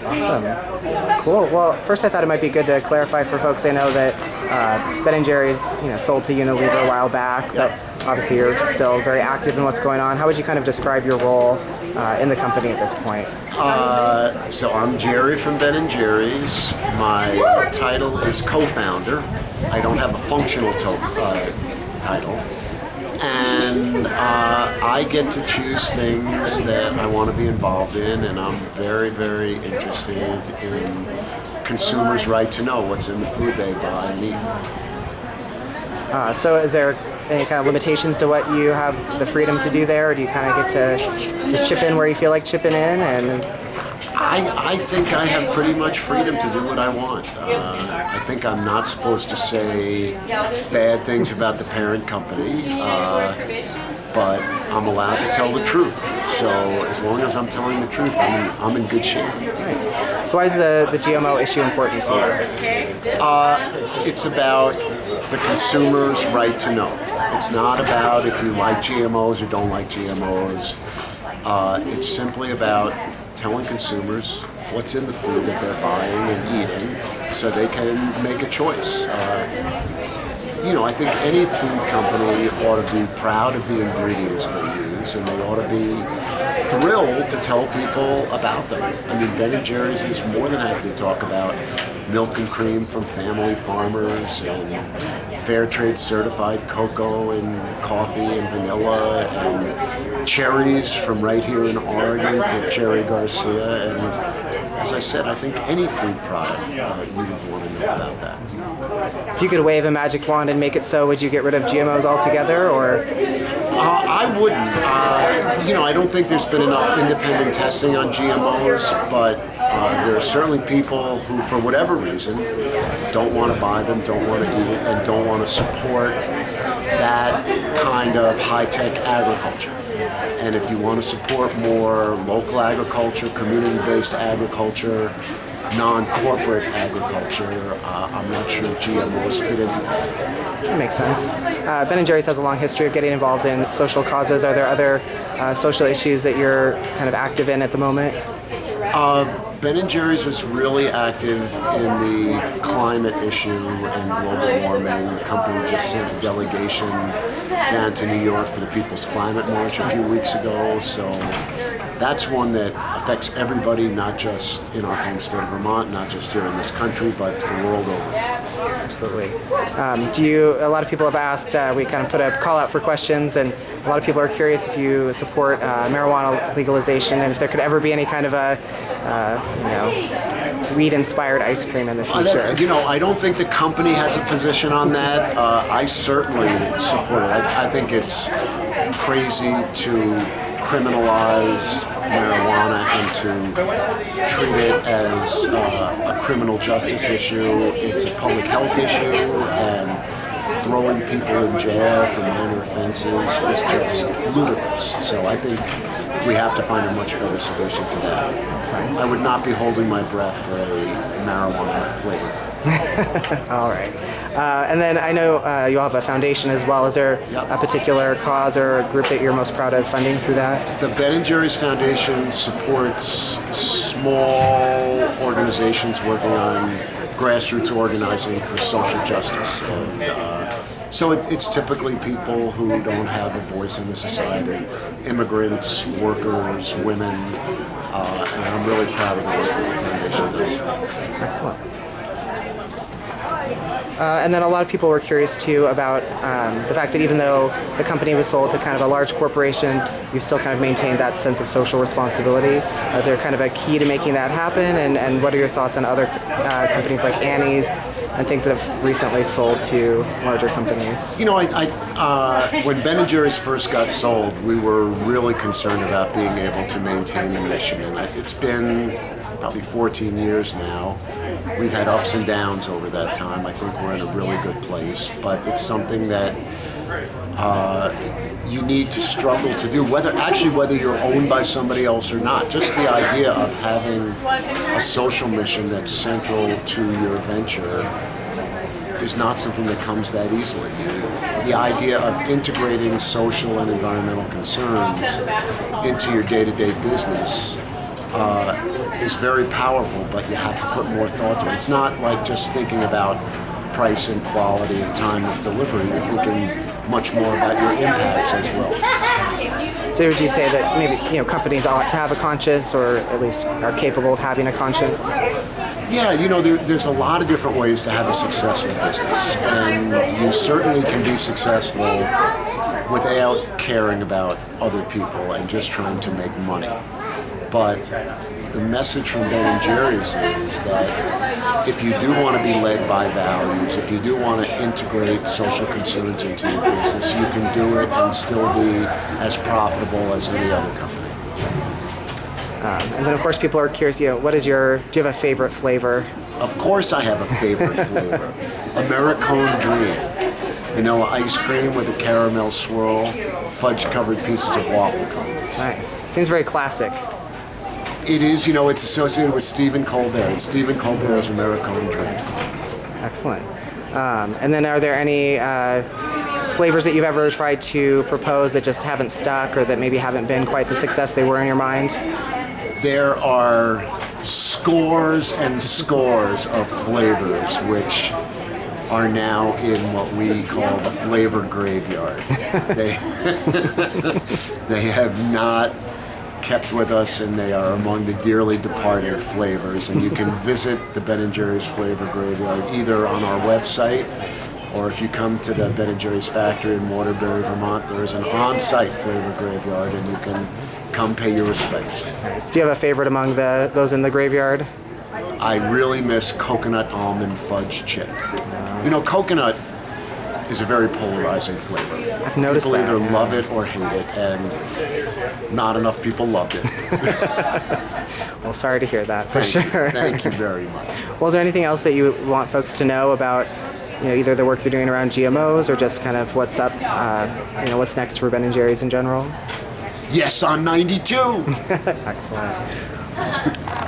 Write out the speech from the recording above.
Awesome. Cool. Well, first I thought it might be good to clarify for folks. I know that Ben & Jerry's, sold to Unilever a while back, but obviously you're still very active in what's going on. How would you kind of describe your role in the company at this point? So I'm Jerry from Ben & Jerry's. My title is co-founder. I don't have a functional title. And I get to choose things that I want to be involved in, and I'm very, very interested in consumers' right to know what's in the food they buy and eat. So is there any kind of limitations to what you have the freedom to do there, or do you kind of get to just chip in where you feel like chipping in? And I think I have pretty much freedom to do what I want. I think I'm not supposed to say bad things about the parent company, but I'm allowed to tell the truth. So as long as I'm telling the truth, I'm in good shape. Nice. So why is the GMO issue important to you? It's about the consumer's right to know. It's not about if you like GMOs or don't like GMOs. It's simply about telling consumers what's in the food that they're buying and eating so they can make a choice. I think any food company ought to be proud of the ingredients they use, and they ought to be thrilled to tell people about them. I mean, Ben & Jerry's is more than happy to talk about milk and cream from family farmers and fair trade certified cocoa and coffee and vanilla and cherries from right here in Oregon from Jerry Garcia. And as I said, I think any food product you'd want to know about that. If you could wave a magic wand and make it so, would you get rid of GMOs altogether, or? I wouldn't. I don't think there's been enough independent testing on GMOs, but there are certainly people who, for whatever reason, don't want to buy them, don't want to eat it, and don't want to support that kind of high-tech agriculture. And if you want to support more local agriculture, community-based agriculture, non-corporate agriculture, I'm not sure GMOs fit into that. That makes sense. Ben & Jerry's has a long history of getting involved in social causes. Are there other social issues that you're kind of active in at the moment? Ben & Jerry's is really active in the climate issue and global warming. The company just sent a delegation down to New York for the People's Climate March a few weeks ago. So that's one that affects everybody, not just in our home state of Vermont, not just here in this country, but the world over. Absolutely. A lot of people have asked, we kind of put a call out for questions, and a lot of people are curious if you support marijuana legalization and if there could ever be any kind of a weed-inspired ice cream in the future. I don't think the company has a position on that. I certainly support it. I think it's crazy to criminalize marijuana and to treat it as a criminal justice issue. It's a public health issue, and throwing people in jail for minor offenses is just ludicrous. So I think we have to find a much better solution to that. I would not be holding my breath for a marijuana flavor. All right. And then I know you all have a foundation as well. Is there a particular cause or group that you're most proud of funding through that? The Ben & Jerry's Foundation supports small organizations working on grassroots organizing for social justice. And so it's typically people who don't have a voice in the society, immigrants, workers, women, and I'm really proud of the work that the foundation does. Excellent. And then a lot of people were curious too about the fact that even though the company was sold to kind of a large corporation, you still kind of maintained that sense of social responsibility. Is there kind of a key to making that happen? And what are your thoughts on other companies like Annie's and things that have recently sold to larger companies? When Ben & Jerry's first got sold, we were really concerned about being able to maintain the mission. And it's been probably 14 years now. We've had ups and downs over that time. I think we're in a really good place, but it's something that you need to struggle to do, whether you're owned by somebody else or not. Just the idea of having a social mission that's central to your venture is not something that comes that easily. The idea of integrating social and environmental concerns into your day-to-day business is very powerful, but you have to put more thought to it. It's not like just thinking about price and quality and time of delivery. You're thinking much more about your impacts as well. So would you say that maybe companies ought to have a conscience, or at least are capable of having a conscience? Yeah, there's a lot of different ways to have a successful business, and you certainly can be successful without caring about other people and just trying to make money. But the message from Ben & Jerry's is that if you do want to be led by values, if you do want to integrate social concerns into your business, you can do it and still be as profitable as any other company. And then, of course, people are curious. Do you have a favorite flavor? Of course, I have a favorite flavor: Americone Dream. Vanilla ice cream with a caramel swirl, fudge-covered pieces of waffle cones. Nice. Seems very classic. It is. It's associated with Stephen Colbert. It's Stephen Colbert's Americone Dream. Excellent. And then, are there any flavors that you've ever tried to propose that just haven't stuck, or that maybe haven't been quite the success they were in your mind? There are scores and scores of flavors which are now in what we call the flavor graveyard. They have not kept with us, and they are among the dearly departed flavors. And you can visit the Ben & Jerry's Flavor Graveyard either on our website, or if you come to the Ben & Jerry's factory in Waterbury, Vermont, there is an on-site flavor graveyard, and you can come pay your respects. Nice. Do you have a favorite among those in the graveyard? I really miss coconut almond fudge chip. Coconut is a very polarizing flavor. I've noticed people that. Either love it or hate it, and not enough people loved it. Well, sorry to hear that, for sure. Thank you very much. Well, is there anything else that you want folks to know about, either the work you're doing around GMOs, or just kind of what's up, what's next for Ben & Jerry's in general? Yes, on 92. Excellent.